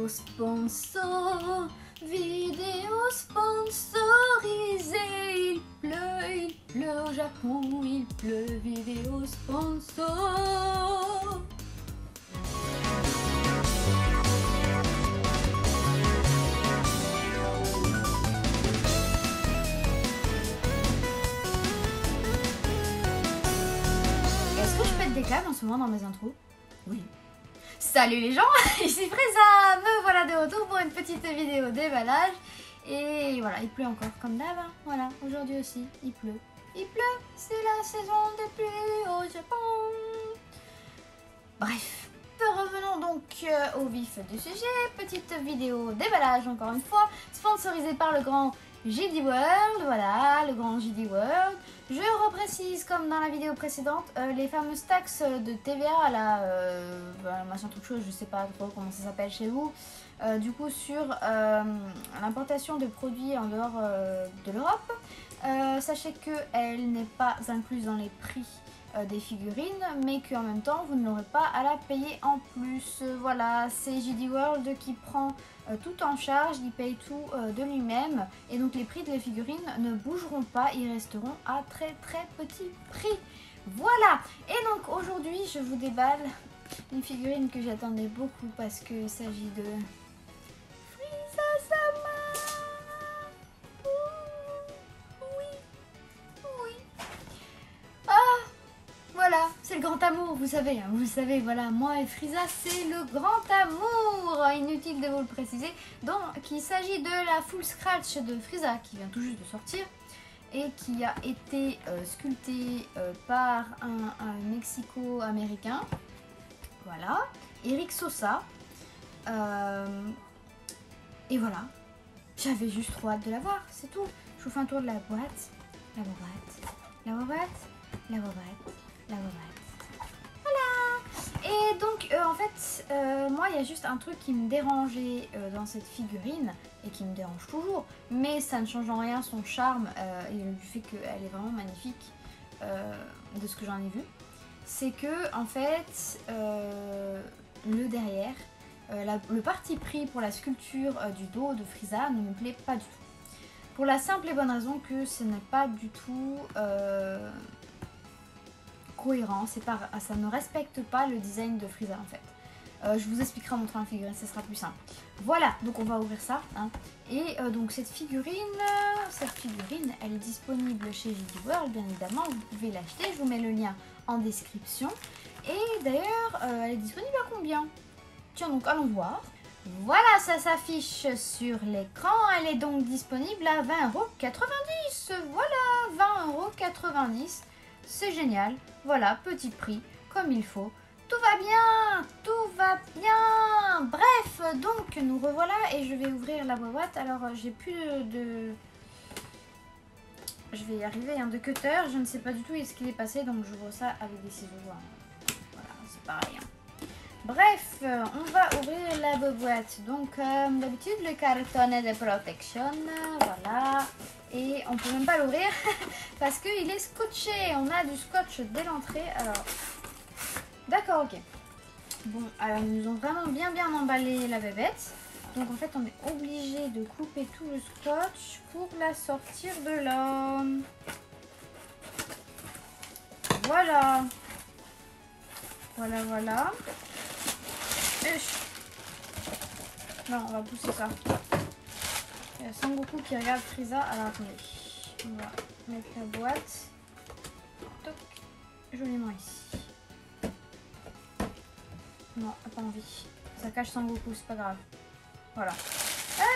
vidéo sponsor, vidéo sponsorisée. Il pleut au Japon, il pleut, vidéo sponsor. Est-ce que je pète des câbles en ce moment dans mes intros? Oui. Salut les gens, ici Frieza, me voilà de retour pour une petite vidéo déballage. Et voilà, il pleut encore comme d'hab, hein. Voilà, aujourd'hui aussi, il pleut. Il pleut, c'est la saison des pluies au Japon. Bref, revenons donc au vif du sujet. Petite vidéo déballage encore une fois, sponsorisée par le grand JD World, voilà, le grand JD World. Je reprécise, comme dans la vidéo précédente, les fameuses taxes de TVA, là, machin truc chose, je sais pas trop comment ça s'appelle chez vous, du coup sur l'importation de produits en dehors de l'Europe. Sachez qu'elle n'est pas incluse dans les prix des figurines, mais qu'en même temps vous ne l'aurez pas à la payer en plus. Voilà, c'est JD World qui prend tout en charge, il paye tout de lui-même, et donc les prix des figurines ne bougeront pas, ils resteront à très petit prix. Voilà, et donc aujourd'hui je vous déballe une figurine que j'attendais beaucoup parce qu'il s'agit de Frieza-sama. Voilà, c'est le grand amour, vous savez, voilà, moi et Frieza, c'est le grand amour, inutile de vous le préciser. Donc, il s'agit de la full scratch de Frieza, qui vient tout juste de sortir, et qui a été sculptée par un Mexico-américain, voilà, Eric Sosa, et voilà, j'avais juste trop hâte de la voir, c'est tout. Je vous fais un tour de la boîte, la boîte. Voilà. Et donc en fait moi il y a juste un truc qui me dérangeait dans cette figurine et qui me dérange toujours, mais ça ne change en rien son charme et du fait qu'elle est vraiment magnifique de ce que j'en ai vu, c'est que en fait le derrière, le parti pris pour la sculpture du dos de Frieza ne me plaît pas du tout. Pour la simple et bonne raison que ce n'est pas du tout cohérent, ça ne respecte pas le design de Frieza en fait. Je vous expliquerai en montrant la figurine, ce sera plus simple. Voilà, donc on va ouvrir ça, hein. Et donc cette figurine, elle est disponible chez JD World, bien évidemment, vous pouvez l'acheter, je vous mets le lien en description. Et d'ailleurs, elle est disponible à combien? Tiens, donc allons voir. Voilà, ça s'affiche sur l'écran, elle est donc disponible à 20,90 €. Voilà, 20,90 €, c'est génial. Voilà, petit prix, comme il faut. Tout va bien, tout va bien. Bref, donc nous revoilà et je vais ouvrir la boîte. Alors, j'ai plus de... Je vais y arriver, hein, de cutter. Je ne sais pas du tout ce qu'il est passé, donc j'ouvre ça avec des ciseaux. Voilà, c'est pareil, hein. Bref, on va ouvrir la boîte. Donc, comme d'habitude, le carton de protection, voilà. Et on peut même pas l'ouvrir parce qu'il est scotché. On a du scotch dès l'entrée. Alors, d'accord, ok. Bon, alors ils nous ont vraiment bien emballé la bébête. Donc en fait, on est obligé de couper tout le scotch pour la sortir de là. Voilà. Voilà. Non, on va pousser ça. Il y a Sangoku qui regarde Frieza. Alors attendez, on va mettre la boîte. Toc, joliment ici. Non, pas envie. Ça cache Sangoku, c'est pas grave. Voilà.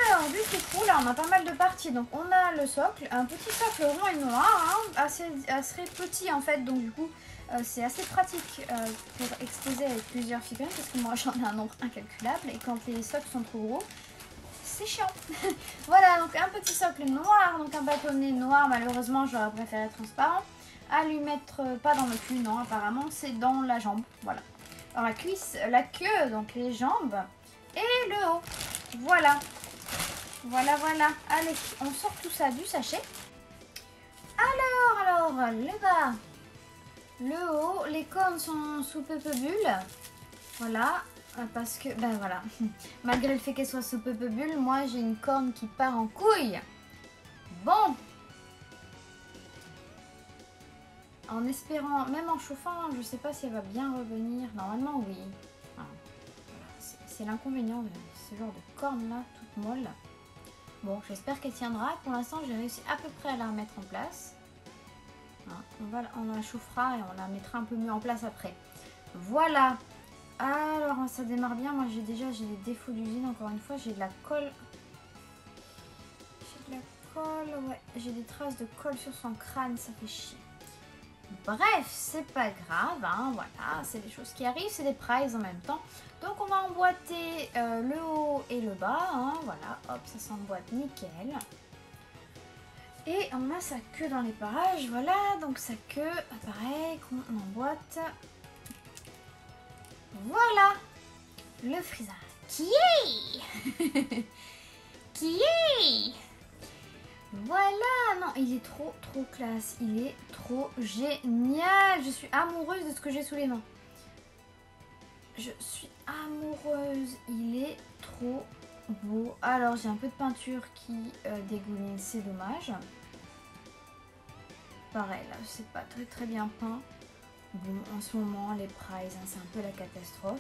Alors, du coup, là, on a pas mal de parties. Donc, on a le socle, un petit socle rond et noir, hein, assez petit en fait. Donc, du coup, c'est assez pratique pour exposer avec plusieurs figurines parce que moi, j'en ai un nombre incalculable et quand les socles sont trop gros, c'est chiant. Voilà, donc un petit socle noir, donc un bâtonnet noir. Malheureusement, j'aurais préféré transparent. À lui mettre pas dans le cul, non, apparemment, c'est dans la jambe. Voilà. Alors, la cuisse, la queue, donc les jambes et le haut. Voilà. Allez, on sort tout ça du sachet. Alors, le bas, le haut, les cornes sont sous bulle. Voilà. Parce que, ben voilà, malgré le fait qu'elle soit sous bulle, moi j'ai une corne qui part en couille. Bon. En espérant, même en chauffant, je sais pas si elle va bien revenir. Normalement, oui. Voilà. C'est l'inconvénient de ce genre de corne là, toute molle. Bon, j'espère qu'elle tiendra. Pour l'instant, j'ai réussi à peu près à la remettre en place. On la chauffera et on la mettra un peu mieux en place après. Voilà. Alors, ça démarre bien. Moi, j'ai des défauts d'usine. Encore une fois, j'ai de la colle. Ouais. J'ai des traces de colle sur son crâne. Ça fait chier. Bref, c'est pas grave, hein, voilà, c'est des choses qui arrivent, c'est des prizes en même temps. Donc on va emboîter le haut et le bas, hein, voilà, hop, ça s'emboîte nickel. Et on a sa queue dans les parages, voilà, donc sa queue, pareil, qu'on emboîte. Voilà, le Frieza qui est qui est. Voilà, non, il est trop classe, il est trop génial. Je suis amoureuse de ce que j'ai sous les mains. Je suis amoureuse, il est trop beau. Alors, j'ai un peu de peinture qui dégouline, c'est dommage. Pareil, là, c'est pas très bien peint. Bon, en ce moment, les prizes, hein, c'est un peu la catastrophe.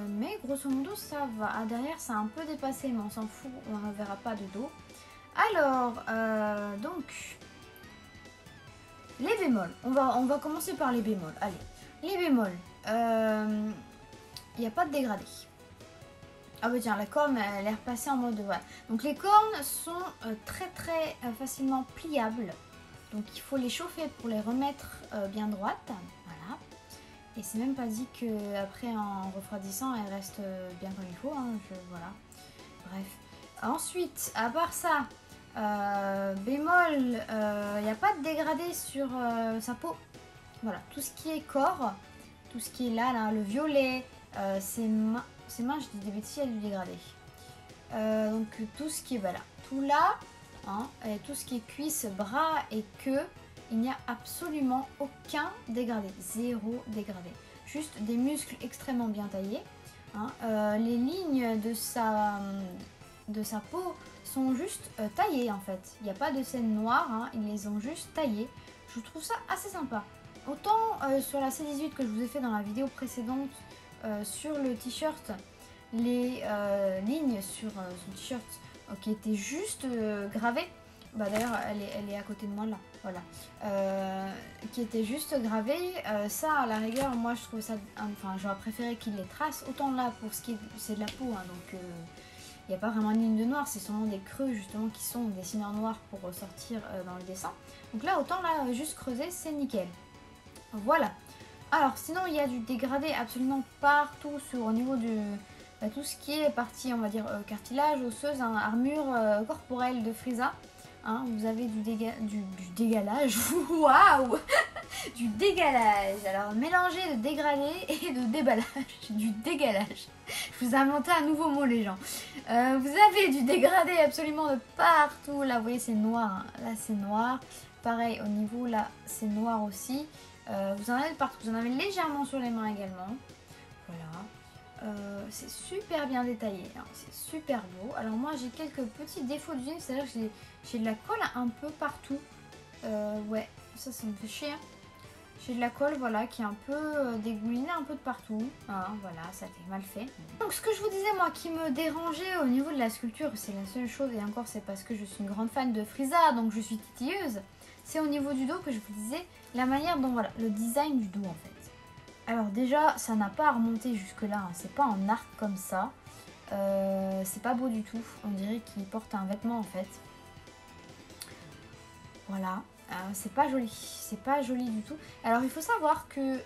Mais grosso modo, ça va. Ah, derrière, c'est un peu dépassé, mais on s'en fout, on ne verra pas de dos. Alors, donc, les bémols. On va commencer par les bémols. Allez, les bémols. Il n'y a pas de dégradé. Ah bah tiens, la corne, elle est repassée en mode... Voilà. Donc les cornes sont très facilement pliables. Donc il faut les chauffer pour les remettre bien droites. Voilà. Et c'est même pas dit qu'après, en refroidissant, elles restent bien comme il faut. Hein, voilà. Bref. Ensuite, à part ça... bémol, il n'y a pas de dégradé sur sa peau. Voilà, tout ce qui est corps, tout ce qui est là le violet, ses mains, je dis des bêtises, il y a du dégradé. Donc tout ce qui est là, tout là, hein, et tout ce qui est cuisses, bras et queue, il n'y a absolument aucun dégradé, zéro dégradé. Juste des muscles extrêmement bien taillés. Hein. Les lignes de sa peau sont juste taillées en fait. Il n'y a pas de scène noire, hein, ils les ont juste taillées. Je trouve ça assez sympa. Autant sur la C18 que je vous ai fait dans la vidéo précédente sur le t-shirt, les lignes sur son t-shirt qui étaient juste gravées. Bah d'ailleurs elle est à côté de moi là, voilà. Qui était juste gravée. Ça à la rigueur, moi je trouve ça, enfin j'aurais préféré qu'il les trace. Autant là pour ce qui est, c'est de la peau, hein, donc il n'y a pas vraiment de ligne de noir, c'est seulement des creux justement qui sont dessinés en noir pour ressortir dans le dessin. Donc là, autant là, juste creuser, c'est nickel. Voilà. Alors, sinon, il y a du dégradé absolument partout au niveau du... tout ce qui est partie, on va dire, cartilage, osseuse, hein, armure corporelle de Frieza. Hein, vous avez du dégalage. Waouh. Du dégalage. Alors, mélangé de dégradé et de déballage. Du dégalage. Je vous ai inventé un nouveau mot, les gens. Vous avez du dégradé absolument de partout. Là, vous voyez, c'est noir. Hein. Là, c'est noir. Pareil, au niveau, là, c'est noir aussi. Vous en avez de partout. Vous en avez légèrement sur les mains également. Voilà. C'est super bien détaillé. Hein. C'est super beau. Alors, moi, j'ai quelques petits défauts d'usine. C'est-à-dire que j'ai de la colle un peu partout. Ouais, ça me fait chier. Hein. J'ai de la colle, voilà, qui est un peu dégoulinée un peu de partout. Hein, voilà, ça a été mal fait. Donc ce que je vous disais, moi, qui me dérangeait au niveau de la sculpture, c'est la seule chose, et encore c'est parce que je suis une grande fan de Frieza, donc je suis titilleuse, c'est au niveau du dos que je vous disais, la manière dont, voilà, le design du dos en fait. Alors déjà, ça n'a pas à remonter jusque là, hein, c'est pas en arc comme ça. C'est pas beau du tout, on dirait qu'il porte un vêtement en fait. Voilà. C'est pas joli du tout. Alors il faut savoir que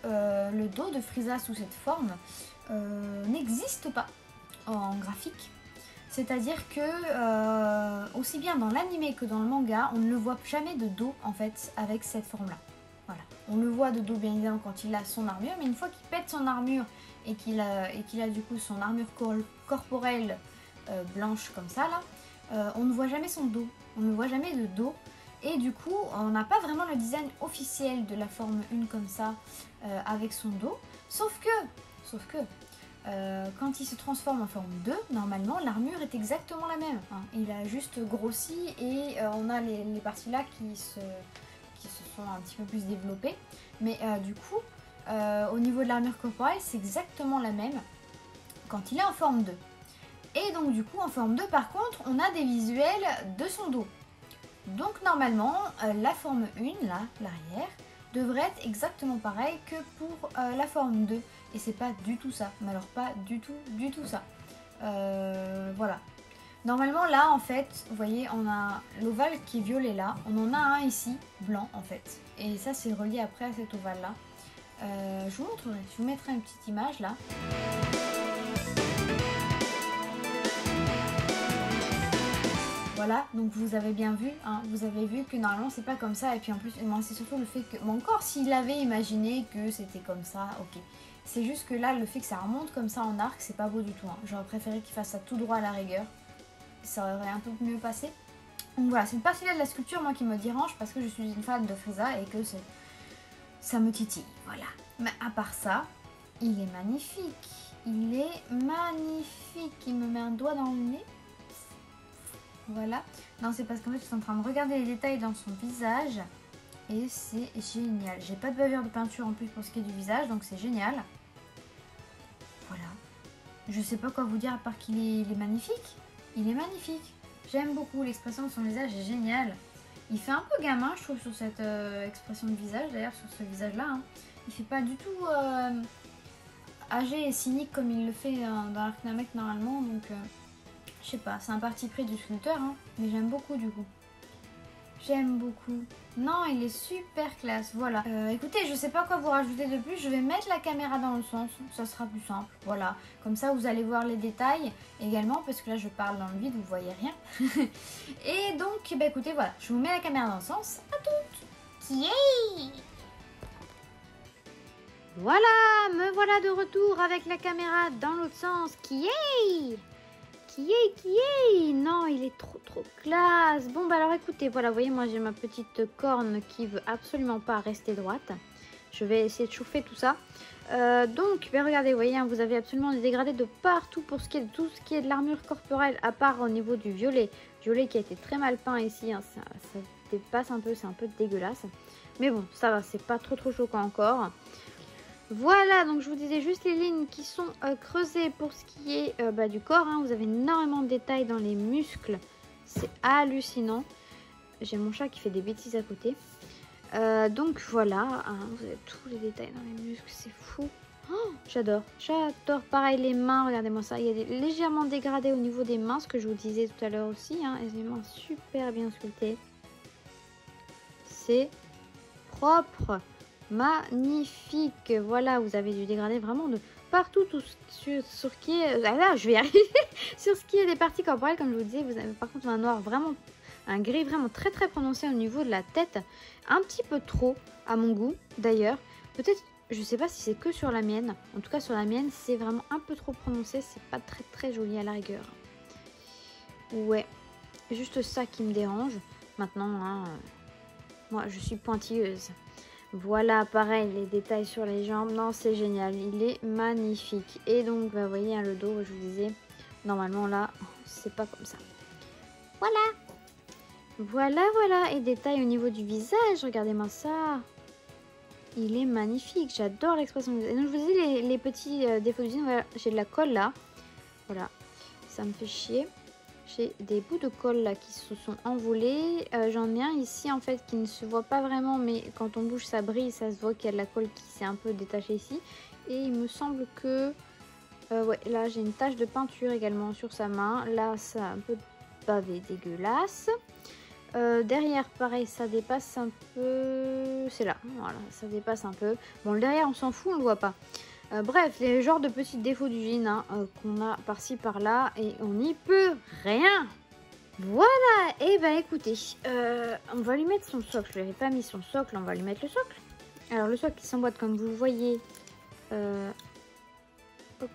le dos de Frieza sous cette forme n'existe pas en graphique. C'est-à-dire que aussi bien dans l'anime que dans le manga, on ne le voit jamais de dos en fait avec cette forme-là. Voilà. On le voit de dos bien évidemment quand il a son armure, mais une fois qu'il pète son armure et qu'il a du coup son armure corporelle blanche comme ça là, on ne voit jamais son dos. On ne voit jamais de dos. Et du coup, on n'a pas vraiment le design officiel de la forme 1 comme ça, avec son dos. Sauf que, quand il se transforme en forme 2, normalement l'armure est exactement la même. Hein. Il a juste grossi et on a les parties là qui se sont un petit peu plus développées. Mais du coup, au niveau de l'armure corporelle, c'est exactement la même quand il est en forme 2. Et donc du coup, en forme 2, par contre, on a des visuels de son dos. Donc normalement, la forme 1, là, l'arrière, devrait être exactement pareil que pour la forme 2. Et c'est pas du tout ça. Mais alors pas du tout ça. Voilà. Normalement là en fait, vous voyez, on a l'ovale qui est violet là. On en a un ici, blanc en fait. Et ça c'est relié après à cet ovale là. Je vous montrerai, je vous mettrai une petite image là. Voilà, donc vous avez bien vu, hein, vous avez vu que normalement c'est pas comme ça. Et puis en plus, moi c'est surtout le fait que, bon, encore s'il avait imaginé que c'était comme ça, ok. C'est juste que là, le fait que ça remonte comme ça en arc, c'est pas beau du tout. Hein. J'aurais préféré qu'il fasse ça tout droit à la rigueur. Ça aurait un peu mieux passé. Donc voilà, c'est une partie-là de la sculpture, moi, qui me dérange parce que je suis une fan de Frieza et que ça me titille. Voilà. Mais à part ça, il est magnifique. Il est magnifique. Il me met un doigt dans le nez. Voilà. Non, c'est parce qu'en fait, je suis en train de regarder les détails dans son visage. Et c'est génial. J'ai pas de bavure de peinture en plus pour ce qui est du visage, donc c'est génial. Voilà. Je sais pas quoi vous dire à part qu'il est magnifique. Il est magnifique. J'aime beaucoup l'expression de son visage, est géniale. Il fait un peu gamin, je trouve, sur cette expression de visage, d'ailleurs, sur ce visage-là. Hein. Il fait pas du tout âgé et cynique comme il le fait dans Arc Namek normalement, donc je sais pas, c'est un parti pris du sculpteur, hein, mais j'aime beaucoup du coup. J'aime beaucoup. Non, il est super classe, voilà. Écoutez, je sais pas quoi vous rajouter de plus. Je vais mettre la caméra dans le sens, ça sera plus simple. Voilà, comme ça vous allez voir les détails également, parce que là je parle dans le vide, vous voyez rien. Et donc, bah écoutez, voilà, je vous mets la caméra dans le sens. À toutes. Yay! Voilà, me voilà de retour avec la caméra dans l'autre sens. Yay! Qui est Non, il est trop classe. Bon, bah alors écoutez, voilà, vous voyez, moi j'ai ma petite corne qui veut absolument pas rester droite. Je vais essayer de chauffer tout ça. Donc, bah, regardez, vous voyez, hein, vous avez absolument des dégradés de partout pour ce qui est de tout ce qui est de l'armure corporelle, à part au niveau du violet. Violet qui a été très mal peint ici, hein, ça dépasse un peu, c'est un peu dégueulasse. Mais bon, ça va, c'est pas trop choquant encore. Voilà, donc je vous disais juste les lignes qui sont creusées pour ce qui est du corps. Hein. Vous avez énormément de détails dans les muscles. C'est hallucinant. J'ai mon chat qui fait des bêtises à côté. Donc voilà, hein, vous avez tous les détails dans les muscles. C'est fou. Oh, j'adore. J'adore. Pareil, les mains, regardez-moi ça. Il y a légèrement dégradé au niveau des mains, ce que je vous disais tout à l'heure aussi. Hein, et les mains super bien sculptées. C'est propre. Magnifique, voilà, vous avez du dégradé vraiment de partout, tout sur ce qui est, ah là je vais y arriver, sur ce qui est des parties corporelles, comme je vous disais, vous avez par contre un noir vraiment, un gris vraiment très prononcé au niveau de la tête, un petit peu trop à mon goût d'ailleurs, peut-être, je sais pas si c'est que sur la mienne, en tout cas sur la mienne c'est vraiment un peu trop prononcé, c'est pas très joli à la rigueur, ouais, juste ça qui me dérange, maintenant, hein, moi je suis pointilleuse. Voilà, pareil, les détails sur les jambes. Non, c'est génial. Il est magnifique. Et donc, bah, vous voyez, hein, le dos, je vous disais, normalement, là, c'est pas comme ça. Voilà. Voilà. Et détails au niveau du visage. Regardez-moi ça. Il est magnifique. J'adore l'expression du visage. Et donc, je vous dis, les petits défauts d'usine, voilà, j'ai de la colle là. Voilà. Ça me fait chier. J'ai des bouts de colle là qui se sont envolés. J'en ai un ici en fait qui ne se voit pas vraiment, mais quand on bouge ça brille, ça se voit qu'il y a de la colle qui s'est un peu détachée ici. Et il me semble que ouais, là j'ai une tache de peinture également sur sa main. Là ça a un peu bavé, dégueulasse. Derrière pareil, ça dépasse un peu. C'est là, voilà, ça dépasse un peu. Bon, le derrière on s'en fout, on le voit pas. Bref, les genres de petits défauts du jean hein, qu'on a par-ci par-là et on n'y peut rien. Voilà, et ben écoutez, on va lui mettre son socle. Je lui avais pas mis son socle, on va lui mettre le socle. Alors le socle qui s'emboîte comme vous le voyez hop,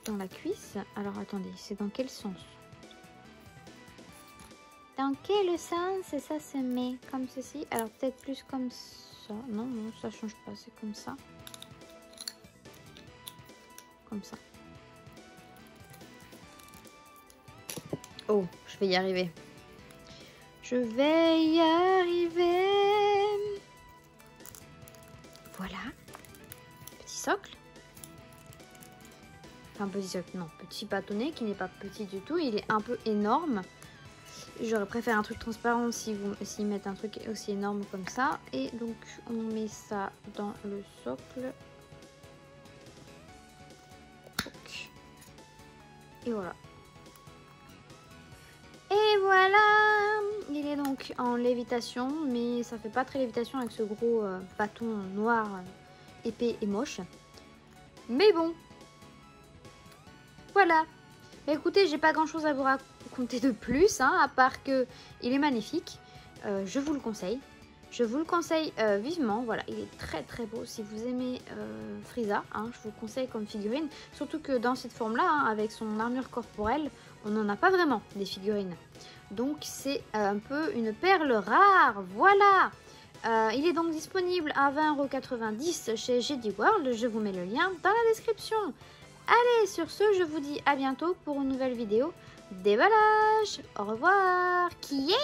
dans la cuisse. Alors attendez, c'est dans quel sens? Dans quel sens ça se met comme ceci? Alors peut-être plus comme ça. Non, ça change pas, c'est comme ça. comme ça. Oh, je vais y arriver. Je vais y arriver. Voilà. Petit socle. Enfin, petit socle, non. Petit bâtonnet qui n'est pas petit du tout. Il est un peu énorme. J'aurais préféré un truc transparent s'ils mettent un truc aussi énorme comme ça. Et donc, on met ça dans le socle. Et voilà. Et voilà. Il est donc en lévitation, mais ça fait pas très lévitation avec ce gros bâton noir, épais et moche. Mais bon. Voilà. Bah, écoutez, j'ai pas grand chose à vous raconter de plus, hein, à part que il est magnifique. Je vous le conseille. Je vous le conseille vivement. Voilà, il est très très beau. Si vous aimez Frieza, hein, je vous le conseille comme figurine. Surtout que dans cette forme-là, hein, avec son armure corporelle, on n'en a pas vraiment des figurines. Donc c'est un peu une perle rare. Voilà. Il est donc disponible à 20,90 € chez JD World. Je vous mets le lien dans la description. Allez, sur ce, je vous dis à bientôt pour une nouvelle vidéo déballage. Au revoir. Kyé!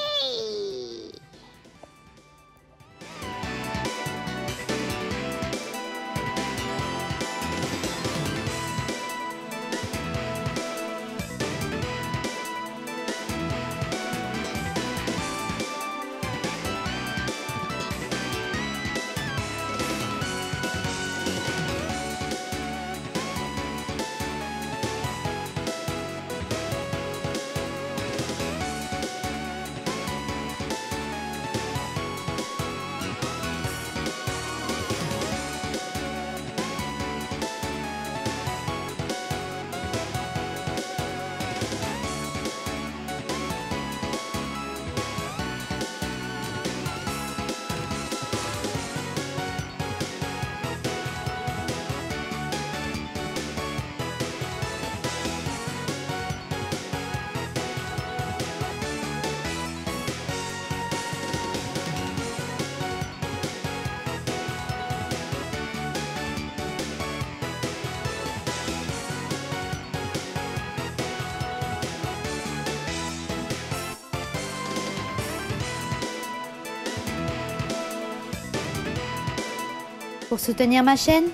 Pour soutenir ma chaîne,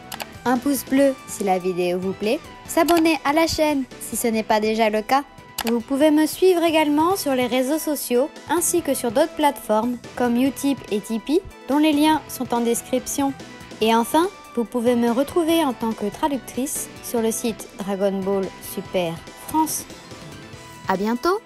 un pouce bleu si la vidéo vous plaît, s'abonner à la chaîne si ce n'est pas déjà le cas. Vous pouvez me suivre également sur les réseaux sociaux ainsi que sur d'autres plateformes comme Utip et Tipeee dont les liens sont en description. Et enfin, vous pouvez me retrouver en tant que traductrice sur le site Dragon Ball Super France. À bientôt!